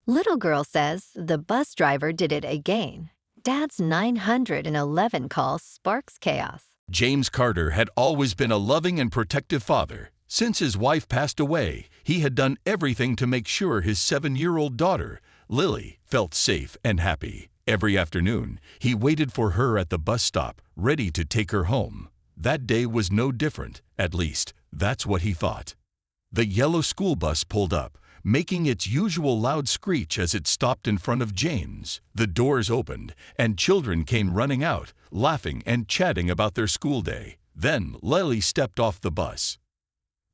Little girl says the bus driver did it again. Dad's 911 call sparks chaos. James Carter had always been a loving and protective father. Since his wife passed away, he had done everything to make sure his 7-year-old daughter, Lily, felt safe and happy. Every afternoon, he waited for her at the bus stop, ready to take her home. That day was no different, at least, that's what he thought. The yellow school bus pulled up, making its usual loud screech as it stopped in front of James. The doors opened, and children came running out, laughing and chatting about their school day. Then Lily stepped off the bus.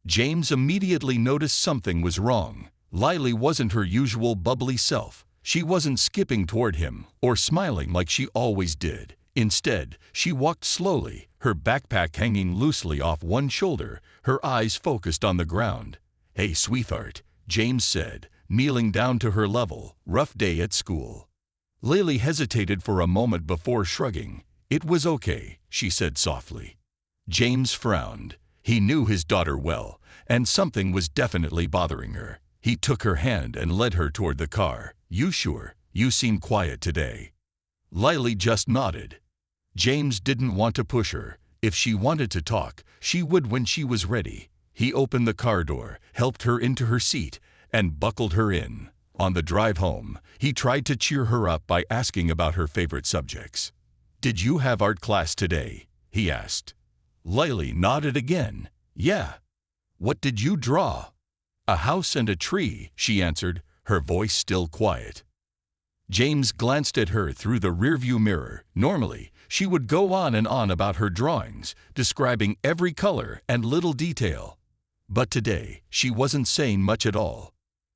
James immediately noticed something was wrong. Lily wasn't her usual bubbly self. She wasn't skipping toward him or smiling like she always did. Instead, she walked slowly, her backpack hanging loosely off one shoulder, her eyes focused on the ground. "Hey, sweetheart," James said, kneeling down to her level. "Rough day at school." Lily hesitated for a moment before shrugging. "It was okay," she said softly. James frowned. He knew his daughter well, and something was definitely bothering her. He took her hand and led her toward the car. "You sure? You seem quiet today." Lily just nodded. James didn't want to push her. If she wanted to talk, she would when she was ready. He opened the car door, helped her into her seat, and buckled her in. On the drive home, he tried to cheer her up by asking about her favorite subjects. "Did you have art class today?" he asked. Lily nodded again. "Yeah." "What did you draw?" "A house and a tree," she answered, her voice still quiet. James glanced at her through the rearview mirror. Normally, she would go on and on about her drawings, describing every color and little detail. But today, she wasn't saying much at all.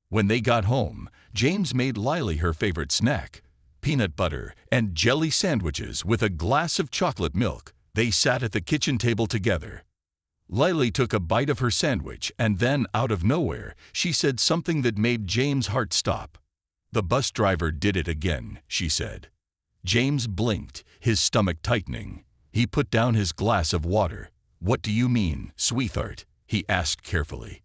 When they got home, James made Lily her favorite snack, peanut butter and jelly sandwiches with a glass of chocolate milk. They sat at the kitchen table together. Lily took a bite of her sandwich, and then, out of nowhere, she said something that made James' heart stop. "The bus driver did it again," she said. James blinked, his stomach tightening. He put down his glass of water. "What do you mean, sweetheart?" he asked carefully.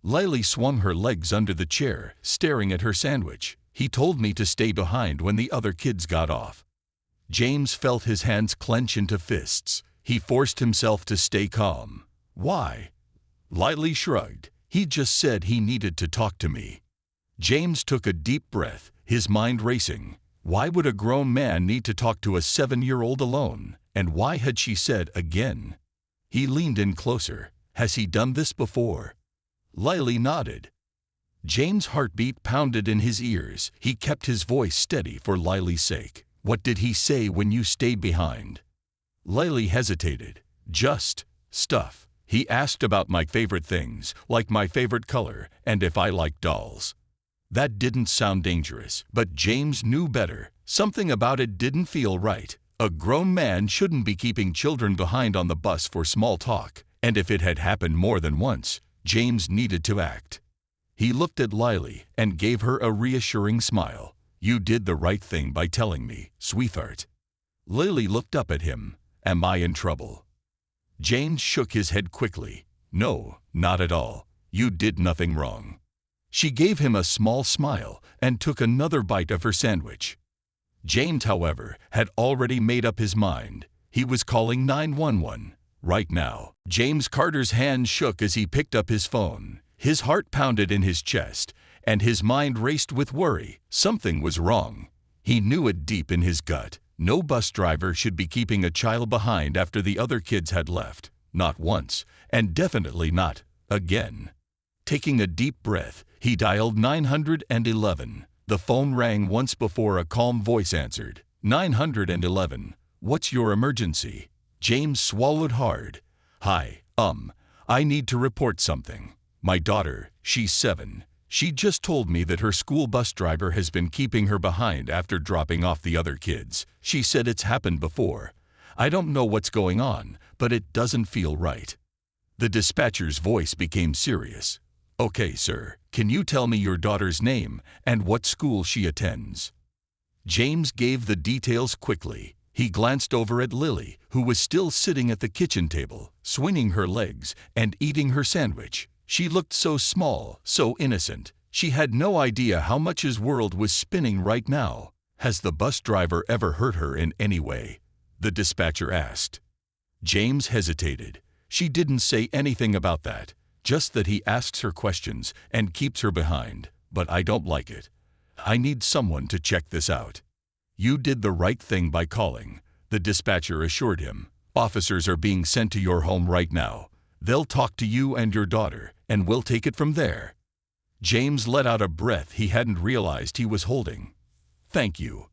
Lily swung her legs under the chair, staring at her sandwich. "He told me to stay behind when the other kids got off." James felt his hands clench into fists. He forced himself to stay calm. "Why?" Lily shrugged. "He just said he needed to talk to me." James took a deep breath, his mind racing. Why would a grown man need to talk to a 7-year-old alone? And why had she said again? He leaned in closer. "Has he done this before?" Lily nodded. James' heartbeat pounded in his ears. He kept his voice steady for Lily's sake. "What did he say when you stayed behind?" Lily hesitated. "Just stuff. He asked about my favorite things, like my favorite color, and if I like dolls." That didn't sound dangerous, but James knew better. Something about it didn't feel right. A grown man shouldn't be keeping children behind on the bus for small talk, and if it had happened more than once, James needed to act. He looked at Lily and gave her a reassuring smile. "You did the right thing by telling me, sweetheart." Lily looked up at him. "Am I in trouble?" James shook his head quickly. "No, not at all. You did nothing wrong." She gave him a small smile and took another bite of her sandwich. James, however, had already made up his mind. He was calling 911 right now. James Carter's hand shook as he picked up his phone. His heart pounded in his chest, and his mind raced with worry. Something was wrong. He knew it deep in his gut. No bus driver should be keeping a child behind after the other kids had left. Not once, and definitely not again. Taking a deep breath, he dialed 911. The phone rang once before a calm voice answered. 911. "What's your emergency?" James swallowed hard. "Hi, I need to report something. My daughter, she's 7. She just told me that her school bus driver has been keeping her behind after dropping off the other kids. She said it's happened before. I don't know what's going on, but it doesn't feel right." The dispatcher's voice became serious. "Okay, sir. Can you tell me your daughter's name and what school she attends?" James gave the details quickly. He glanced over at Lily, who was still sitting at the kitchen table, swinging her legs and eating her sandwich. She looked so small, so innocent. She had no idea how much his world was spinning right now. Has the bus driver ever hurt her in any way? The dispatcher asked. James hesitated. She didn't say anything about that, just that he asks her questions and keeps her behind. But I don't like it. I need someone to check this out. You did the right thing by calling, the dispatcher assured him. Officers are being sent to your home right now. They'll talk to you and your daughter, and we'll take it from there. James let out a breath he hadn't realized he was holding. Thank you.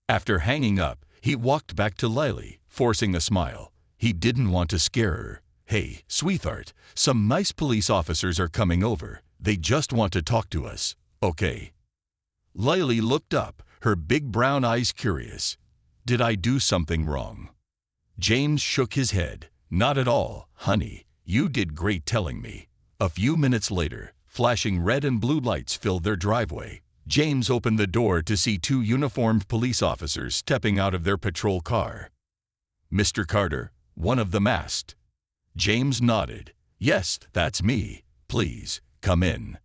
After hanging up, he walked back to Lily, forcing a smile. He didn't want to scare her. Hey, sweetheart, some nice police officers are coming over. They just want to talk to us, okay? Lily looked up, her big brown eyes curious. Did I do something wrong? James shook his head. Not at all, honey. You did great telling me. A few minutes later, flashing red and blue lights filled their driveway. James opened the door to see two uniformed police officers stepping out of their patrol car. Mr. Carter, one of them asked. James nodded. Yes, that's me. Please, come in.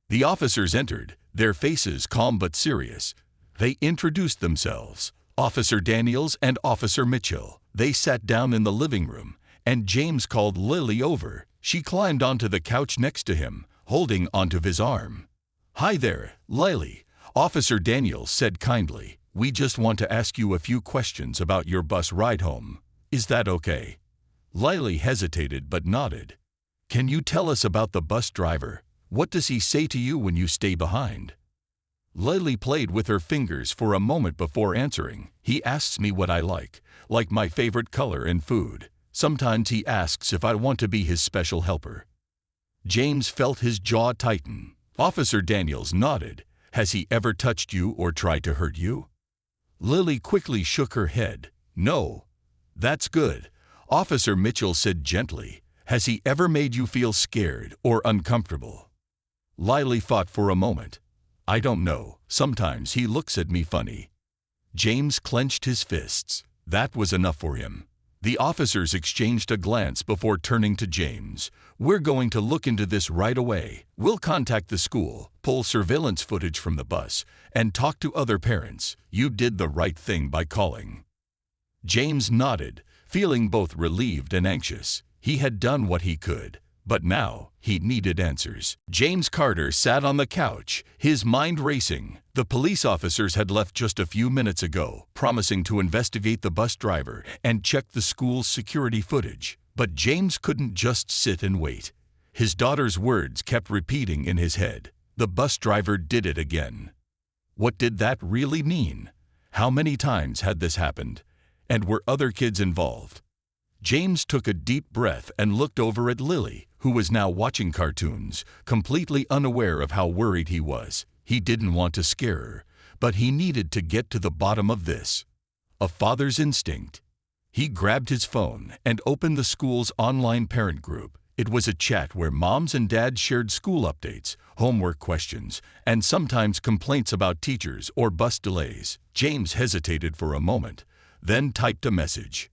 The officers entered, their faces calm but serious. They introduced themselves, Officer Daniels and Officer Mitchell. They sat down in the living room, and James called Lily over. She climbed onto the couch next to him, holding onto his arm. Hi there, Lily, Officer Daniels said kindly. We just want to ask you a few questions about your bus ride home. Is that okay? Lily hesitated but nodded. Can you tell us about the bus driver? What does he say to you when you stay behind? Lily played with her fingers for a moment before answering. He asks me what I like my favorite color and food. Sometimes he asks if I want to be his special helper. James felt his jaw tighten. Officer Daniels nodded. Has he ever touched you or tried to hurt you? Lily quickly shook her head. No. That's good. Officer Mitchell said gently. Has he ever made you feel scared or uncomfortable? Lily thought for a moment. I don't know. Sometimes he looks at me funny. James clenched his fists. That was enough for him. The officers exchanged a glance before turning to James. We're going to look into this right away. We'll contact the school, pull surveillance footage from the bus, and talk to other parents. You did the right thing by calling. James nodded, feeling both relieved and anxious. He had done what he could, but now he needed answers. James Carter sat on the couch, his mind racing. The police officers had left just a few minutes ago, promising to investigate the bus driver and check the school's security footage. But James couldn't just sit and wait. His daughter's words kept repeating in his head. The bus driver did it again. What did that really mean? How many times had this happened? And were other kids involved? James took a deep breath and looked over at Lily, who was now watching cartoons, completely unaware of how worried he was. He didn't want to scare her, but he needed to get to the bottom of this. A father's instinct. He grabbed his phone and opened the school's online parent group. It was a chat where moms and dads shared school updates, homework questions, and sometimes complaints about teachers or bus delays. James hesitated for a moment, then typed a message.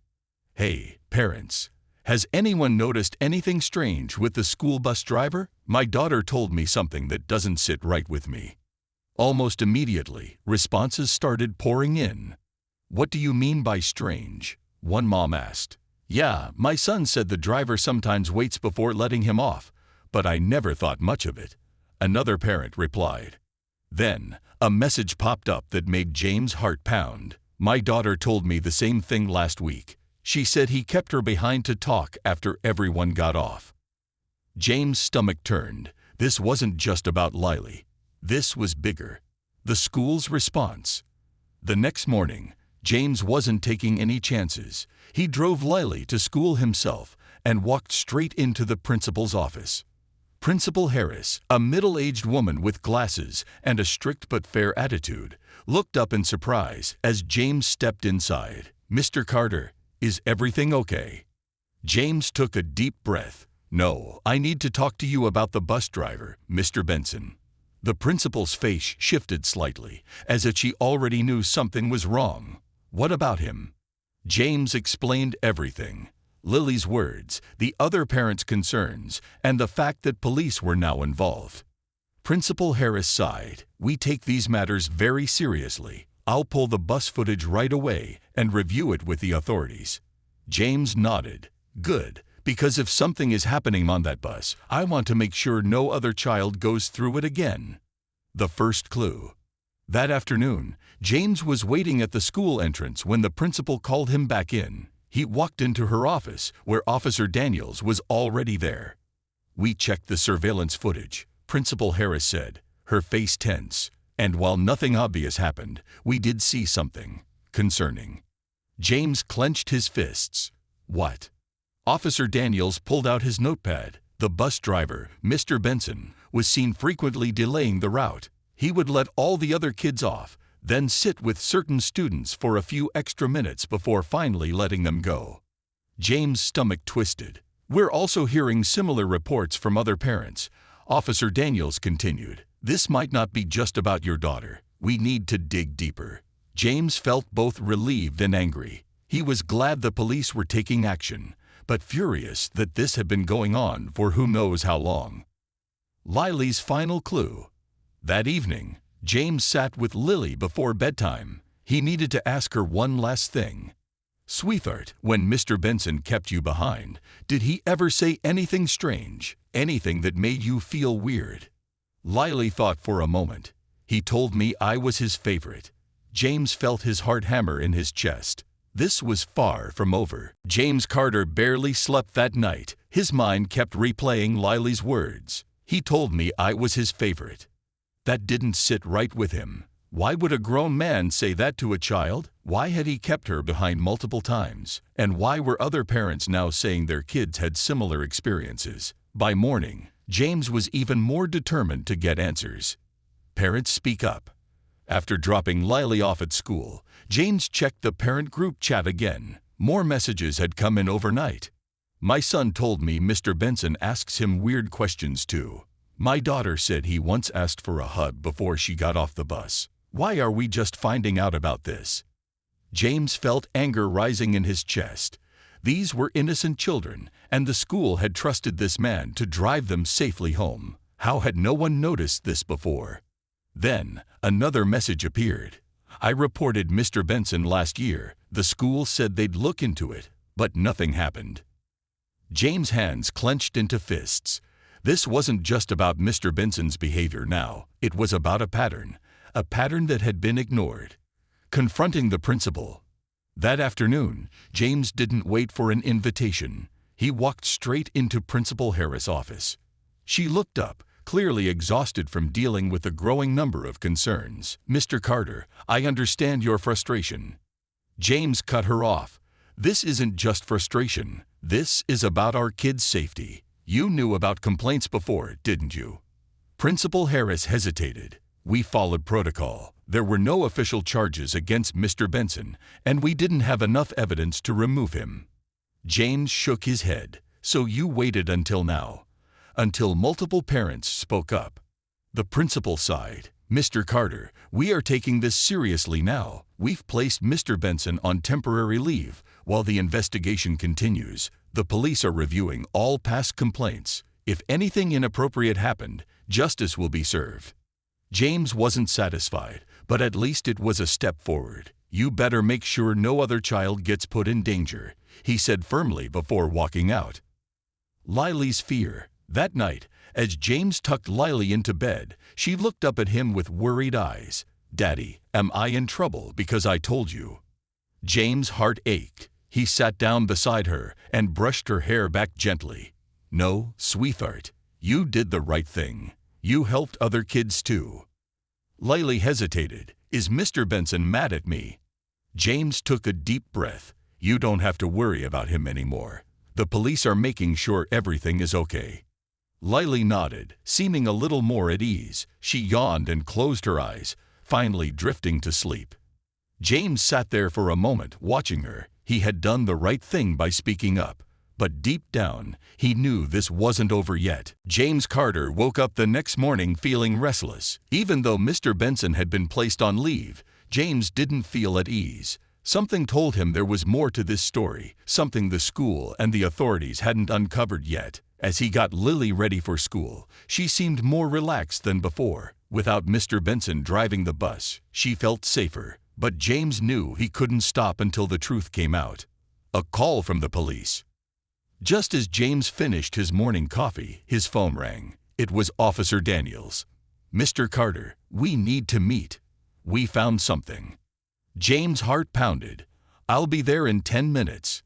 Hey, parents. Has anyone noticed anything strange with the school bus driver? My daughter told me something that doesn't sit right with me. Almost immediately, responses started pouring in. What do you mean by strange? One mom asked. Yeah, my son said the driver sometimes waits before letting him off, but I never thought much of it. Another parent replied. Then, a message popped up that made James' heart pound. My daughter told me the same thing last week. She said he kept her behind to talk after everyone got off. James' stomach turned. This wasn't just about Lily. This was bigger. The school's response. The next morning, James wasn't taking any chances. He drove Lily to school himself and walked straight into the principal's office. Principal Harris, a middle-aged woman with glasses and a strict but fair attitude, looked up in surprise as James stepped inside. Mr. Carter, is everything okay? James took a deep breath. No, I need to talk to you about the bus driver, Mr. Benson. The principal's face shifted slightly, as if she already knew something was wrong. What about him? James explained everything. Lily's words, the other parents' concerns, and the fact that police were now involved. Principal Harris sighed. We take these matters very seriously. I'll pull the bus footage right away and review it with the authorities. James nodded. Good, because if something is happening on that bus, I want to make sure no other child goes through it again. The first clue. That afternoon, James was waiting at the school entrance when the principal called him back in. He walked into her office, where Officer Daniels was already there. We checked the surveillance footage, Principal Harris said, her face tense. And while nothing obvious happened, we did see something concerning. James clenched his fists. What? Officer Daniels pulled out his notepad. The bus driver, Mr. Benson, was seen frequently delaying the route. He would let all the other kids off, then sit with certain students for a few extra minutes before finally letting them go. James' stomach twisted. We're also hearing similar reports from other parents. Officer Daniels continued. This might not be just about your daughter. We need to dig deeper. James felt both relieved and angry. He was glad the police were taking action, but furious that this had been going on for who knows how long. Lily's final clue. That evening, James sat with Lily before bedtime. He needed to ask her one last thing. Sweetheart, when Mr. Benson kept you behind, did he ever say anything strange, anything that made you feel weird? Lily thought for a moment. He told me I was his favorite. James felt his heart hammer in his chest. This was far from over. James Carter barely slept that night. His mind kept replaying Lily's words. He told me I was his favorite. That didn't sit right with him. Why would a grown man say that to a child? Why had he kept her behind multiple times? And why were other parents now saying their kids had similar experiences? By morning, James was even more determined to get answers. Parents speak up. After dropping Lily off at school, James checked the parent group chat again. More messages had come in overnight. My son told me Mr. Benson asks him weird questions too. My daughter said he once asked for a hug before she got off the bus. Why are we just finding out about this? James felt anger rising in his chest. These were innocent children, and the school had trusted this man to drive them safely home. How had no one noticed this before? Then, another message appeared. I reported Mr. Benson last year. The school said they'd look into it, but nothing happened. James' hands clenched into fists. This wasn't just about Mr. Benson's behavior now. It was about a pattern that had been ignored. Confronting the principal. That afternoon, James didn't wait for an invitation. He walked straight into Principal Harris' office. She looked up, clearly exhausted from dealing with a growing number of concerns. Mr. Carter, I understand your frustration. James cut her off. This isn't just frustration. This is about our kids' safety. You knew about complaints before, didn't you? Principal Harris hesitated. We followed protocol. There were no official charges against Mr. Benson, and we didn't have enough evidence to remove him. James shook his head. So you waited until now? Until multiple parents spoke up. The principal sighed. Mr. Carter, we are taking this seriously now. We've placed Mr. Benson on temporary leave while the investigation continues. The police are reviewing all past complaints. If anything inappropriate happened, justice will be served. James wasn't satisfied, but at least it was a step forward. You better make sure no other child gets put in danger, he said firmly before walking out. Lily's fear. That night, as James tucked Lily into bed, she looked up at him with worried eyes. Daddy, am I in trouble because I told you? James' heart ached. He sat down beside her and brushed her hair back gently. No, sweetheart, you did the right thing. You helped other kids too. Lily hesitated. Is Mr. Benson mad at me? James took a deep breath. You don't have to worry about him anymore. The police are making sure everything is okay. Lily nodded, seeming a little more at ease. She yawned and closed her eyes, finally drifting to sleep. James sat there for a moment, watching her. He had done the right thing by speaking up. But deep down, he knew this wasn't over yet. James Carter woke up the next morning feeling restless. Even though Mr. Benson had been placed on leave, James didn't feel at ease. Something told him there was more to this story, something the school and the authorities hadn't uncovered yet. As he got Lily ready for school, she seemed more relaxed than before. Without Mr. Benson driving the bus, she felt safer. But James knew he couldn't stop until the truth came out. A call from the police. Just as James finished his morning coffee, his phone rang. It was Officer Daniels. "Mr. Carter, we need to meet. We found something." James' heart pounded. "I'll be there in 10 minutes.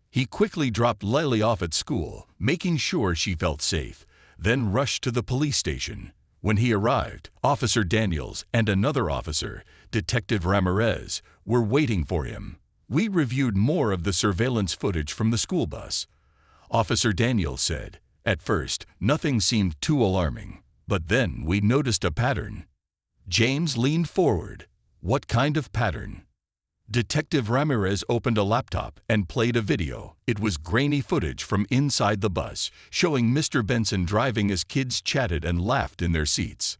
He quickly dropped Lily off at school, making sure she felt safe, then rushed to the police station. When he arrived, Officer Daniels and another officer, Detective Ramirez, were waiting for him. We reviewed more of the surveillance footage from the school bus. Officer Daniels said, "At first, nothing seemed too alarming, but then we noticed a pattern." James leaned forward. "What kind of pattern?" Detective Ramirez opened a laptop and played a video. It was grainy footage from inside the bus, showing Mr. Benson driving as kids chatted and laughed in their seats.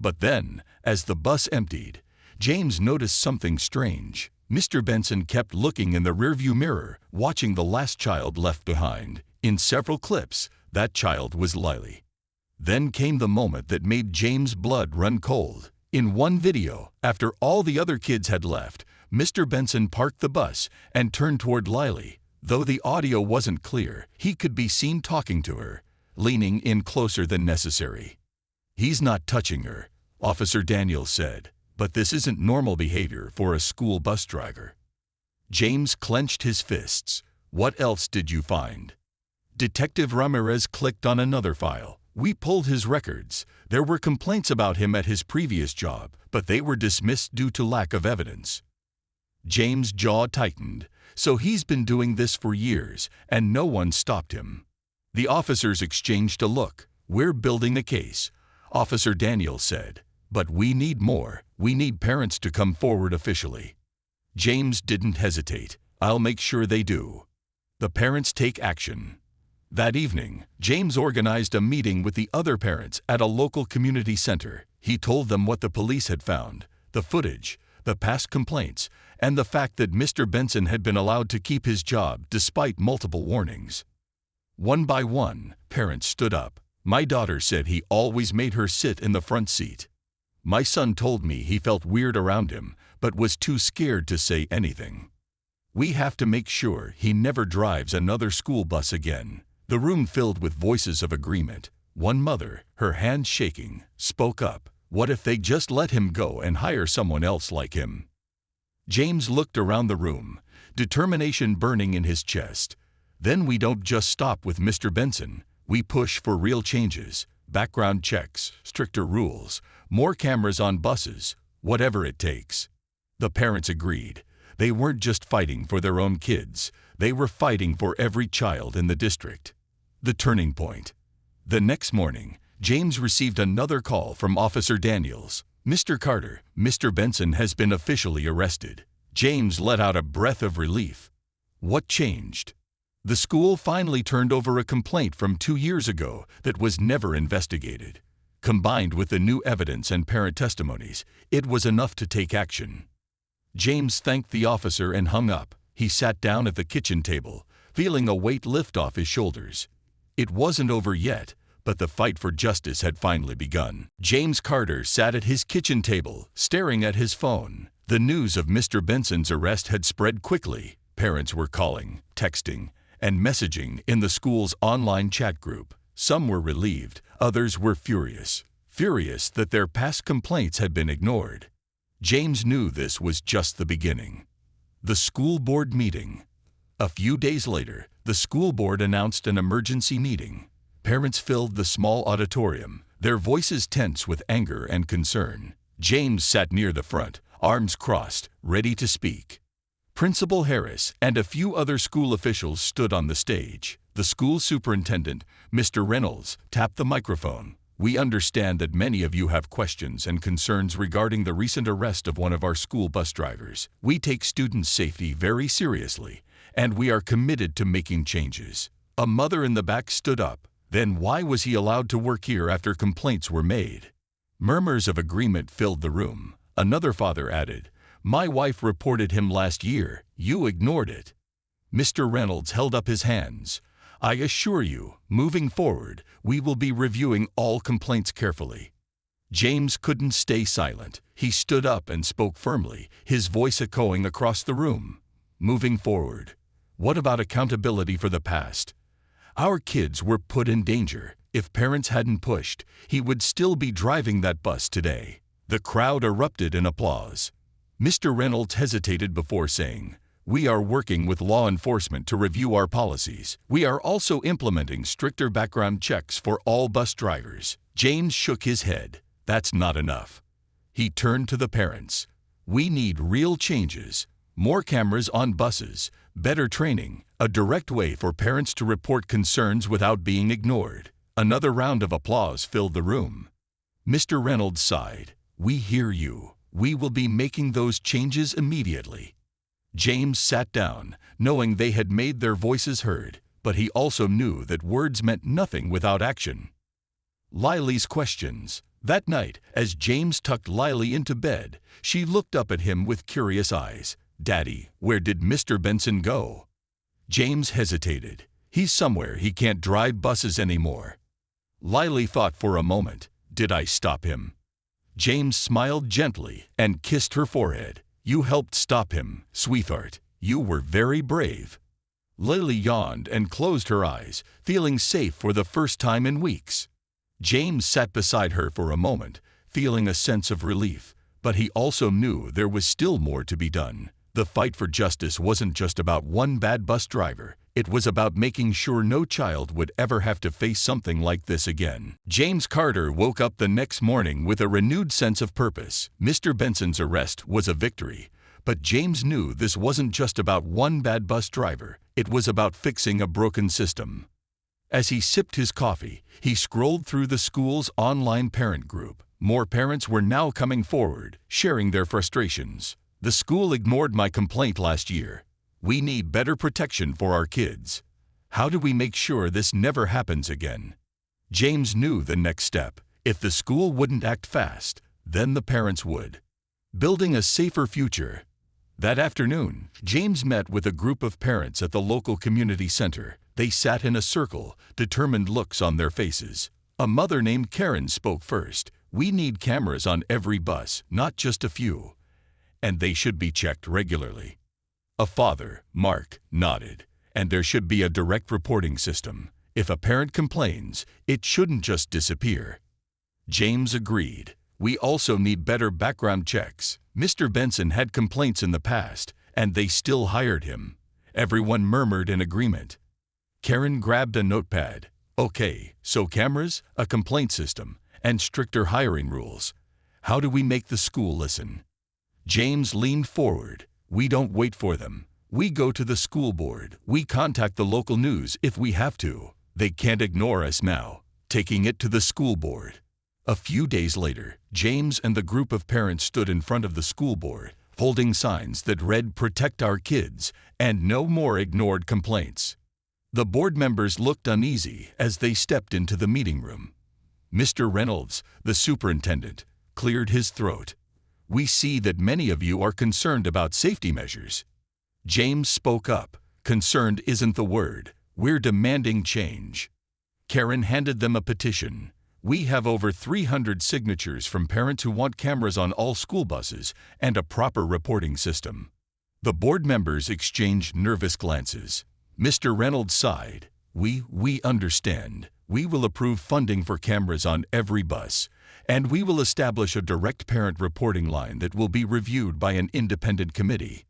But then, as the bus emptied, James noticed something strange. Mr. Benson kept looking in the rearview mirror, watching the last child left behind. In several clips, that child was Lily. Then came the moment that made James' blood run cold. In one video, after all the other kids had left, Mr. Benson parked the bus and turned toward Lily. Though the audio wasn't clear, he could be seen talking to her, leaning in closer than necessary. "He's not touching her," Officer Daniels said, "but this isn't normal behavior for a school bus driver." James clenched his fists. "What else did you find?" Detective Ramirez clicked on another file. "We pulled his records. There were complaints about him at his previous job, but they were dismissed due to lack of evidence." James' jaw tightened. "So he's been doing this for years, and no one stopped him." The officers exchanged a look. "We're building a case," Officer Daniels said. "But we need more. We need parents to come forward officially." James didn't hesitate. "I'll make sure they do." The parents take action. That evening, James organized a meeting with the other parents at a local community center. He told them what the police had found, the footage, the past complaints, and the fact that Mr. Benson had been allowed to keep his job despite multiple warnings. One by one, parents stood up. "My daughter said he always made her sit in the front seat. My son told me he felt weird around him, but was too scared to say anything. We have to make sure he never drives another school bus again." The room filled with voices of agreement. One mother, her hands shaking, spoke up. "What if they just let him go and hire someone else like him?" James looked around the room, determination burning in his chest. "Then we don't just stop with Mr. Benson. We push for real changes, background checks, stricter rules, more cameras on buses, whatever it takes." The parents agreed. They weren't just fighting for their own kids. They were fighting for every child in the district. The turning point. The next morning, James received another call from Officer Daniels. "Mr. Carter, Mr. Benson has been officially arrested." James let out a breath of relief. What changed? The school finally turned over a complaint from 2 years ago that was never investigated. Combined with the new evidence and parent testimonies, it was enough to take action. James thanked the officer and hung up. He sat down at the kitchen table, feeling a weight lift off his shoulders. It wasn't over yet, but the fight for justice had finally begun. James Carter sat at his kitchen table, staring at his phone. The news of Mr. Benson's arrest had spread quickly. Parents were calling, texting, and messaging in the school's online chat group. Some were relieved, others were furious. Furious that their past complaints had been ignored. James knew this was just the beginning. The school board meeting. A few days later, the school board announced an emergency meeting. Parents filled the small auditorium, their voices tense with anger and concern. James sat near the front, arms crossed, ready to speak. Principal Harris and a few other school officials stood on the stage. The school superintendent, Mr. Reynolds, tapped the microphone. "We understand that many of you have questions and concerns regarding the recent arrest of one of our school bus drivers. We take student safety very seriously, and we are committed to making changes." A mother in the back stood up. "Then why was he allowed to work here after complaints were made?" Murmurs of agreement filled the room. Another father added, "My wife reported him last year. You ignored it." Mr. Reynolds held up his hands. I assure you, moving forward, we will be reviewing all complaints carefully." James couldn't stay silent. He stood up and spoke firmly, his voice echoing across the room. "Moving forward, what about accountability for the past? Our kids were put in danger. If parents hadn't pushed, he would still be driving that bus today." The crowd erupted in applause. Mr. Reynolds hesitated before saying, "We are working with law enforcement to review our policies. We are also implementing stricter background checks for all bus drivers." James shook his head. "That's not enough." He turned to the parents. "We need real changes. More cameras on buses, better training, a direct way for parents to report concerns without being ignored." Another round of applause filled the room. Mr. Reynolds sighed. "We hear you. We will be making those changes immediately." James sat down, knowing they had made their voices heard, but he also knew that words meant nothing without action. Lily's questions. That night, as James tucked Lily into bed, she looked up at him with curious eyes. "Daddy, where did Mr. Benson go?" James hesitated. "He's somewhere he can't drive buses anymore." Lily thought for a moment. "Did I stop him?" James smiled gently and kissed her forehead. "You helped stop him, sweetheart. You were very brave." Lily yawned and closed her eyes, feeling safe for the first time in weeks. James sat beside her for a moment, feeling a sense of relief, but he also knew there was still more to be done. The fight for justice wasn't just about one bad bus driver. It was about making sure no child would ever have to face something like this again. James Carter woke up the next morning with a renewed sense of purpose. Mr. Benson's arrest was a victory, but James knew this wasn't just about one bad bus driver. It was about fixing a broken system. As he sipped his coffee, he scrolled through the school's online parent group. More parents were now coming forward, sharing their frustrations. "The school ignored my complaint last year. We need better protection for our kids. How do we make sure this never happens again?" James knew the next step. If the school wouldn't act fast, then the parents would. Building a safer future. That afternoon, James met with a group of parents at the local community center. They sat in a circle, determined looks on their faces. A mother named Karen spoke first. "We need cameras on every bus, not just a few. And they should be checked regularly." A father, Mark, nodded. "And there should be a direct reporting system. If a parent complains, it shouldn't just disappear." James agreed. "We also need better background checks. Mr. Benson had complaints in the past, and they still hired him." Everyone murmured in agreement. Karen grabbed a notepad. "Okay, so cameras, a complaint system, and stricter hiring rules. How do we make the school listen?" James leaned forward. "We don't wait for them. We go to the school board. We contact the local news if we have to. They can't ignore us now." Taking it to the school board. A few days later, James and the group of parents stood in front of the school board, holding signs that read "Protect our kids" and "No more ignored complaints." The board members looked uneasy as they stepped into the meeting room. Mr. Reynolds, the superintendent, cleared his throat. "We see that many of you are concerned about safety measures." James spoke up. "Concerned isn't the word. We're demanding change." Karen handed them a petition. "We have over 300 signatures from parents who want cameras on all school buses and a proper reporting system." The board members exchanged nervous glances. Mr. Reynolds sighed. We understand. We will approve funding for cameras on every bus, and we will establish a direct parent reporting line that will be reviewed by an independent committee."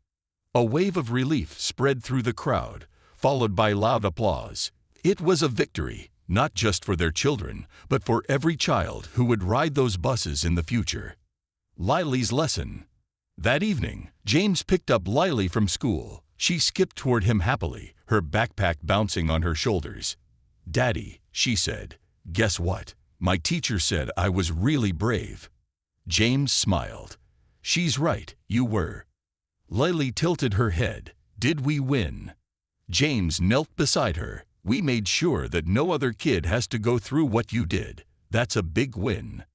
A wave of relief spread through the crowd, followed by loud applause. It was a victory, not just for their children, but for every child who would ride those buses in the future. Lily's lesson. That evening, James picked up Lily from school. She skipped toward him happily, her backpack bouncing on her shoulders. "Daddy," she said, "guess what? My teacher said I was really brave." James smiled. "She's right, you were." Lily tilted her head. "Did we win?" James knelt beside her. "We made sure that no other kid has to go through what you did. That's a big win."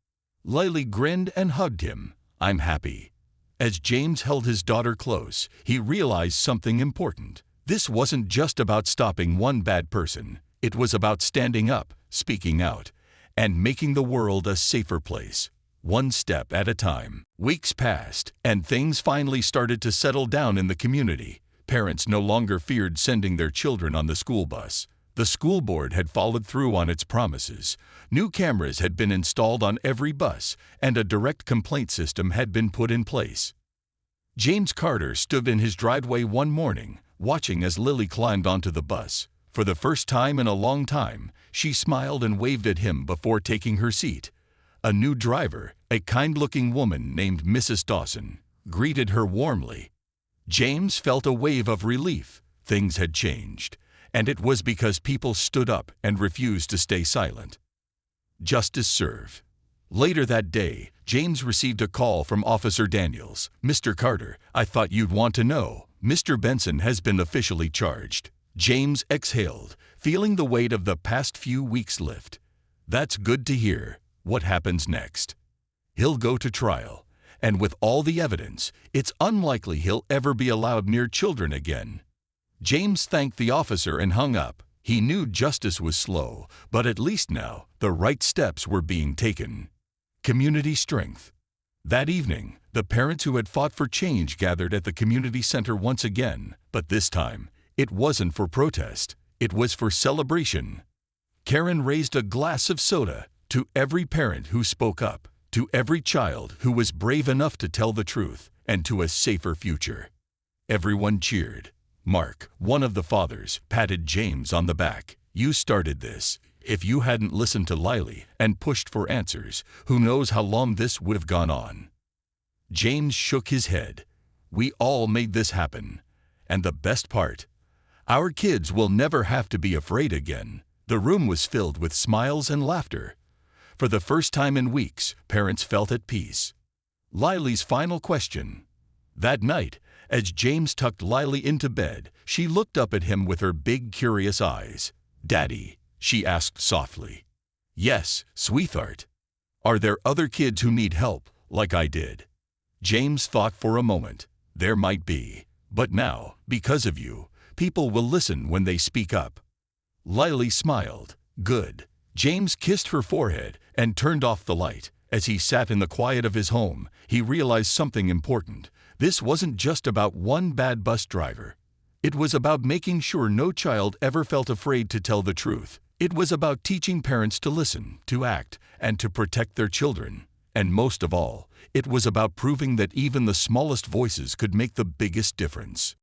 Lily grinned and hugged him. "I'm happy." As James held his daughter close, he realized something important. This wasn't just about stopping one bad person. It was about standing up, speaking out, and making the world a safer place, one step at a time. Weeks passed, and things finally started to settle down in the community. Parents no longer feared sending their children on the school bus. The school board had followed through on its promises. New cameras had been installed on every bus, and a direct complaint system had been put in place. James Carter stood in his driveway one morning, watching as Lily climbed onto the bus. For the first time in a long time, she smiled and waved at him before taking her seat. A new driver, a kind-looking woman named Mrs. Dawson, greeted her warmly. James felt a wave of relief. Things had changed, and it was because people stood up and refused to stay silent. Justice served. Later that day, James received a call from Officer Daniels. "Mr. Carter, I thought you'd want to know. Mr. Benson has been officially charged." James exhaled, feeling the weight of the past few weeks lift. "That's good to hear. What happens next?" "He'll go to trial, and with all the evidence, it's unlikely he'll ever be allowed near children again." James thanked the officer and hung up. He knew justice was slow, but at least now the right steps were being taken. Community strength. That evening, the parents who had fought for change gathered at the community center once again, but this time, it wasn't for protest, it was for celebration. Karen raised a glass of soda to every parent who spoke up, to every child who was brave enough to tell the truth, and to a safer future. Everyone cheered. Mark, one of the fathers, patted James on the back. "You started this. If you hadn't listened to Lily and pushed for answers, who knows how long this would have gone on." James shook his head. "We all made this happen. And the best part, our kids will never have to be afraid again." The room was filled with smiles and laughter. For the first time in weeks, parents felt at peace. Lily's final question. That night, as James tucked Lily into bed, she looked up at him with her big, curious eyes. "Daddy," she asked softly. "Yes, sweetheart. Are there other kids who need help, like I did?" James thought for a moment. "There might be. But now, because of you, people will listen when they speak up." Lily smiled. "Good." James kissed her forehead and turned off the light. As he sat in the quiet of his home, he realized something important. This wasn't just about one bad bus driver. It was about making sure no child ever felt afraid to tell the truth. It was about teaching parents to listen, to act, and to protect their children. And most of all, it was about proving that even the smallest voices could make the biggest difference.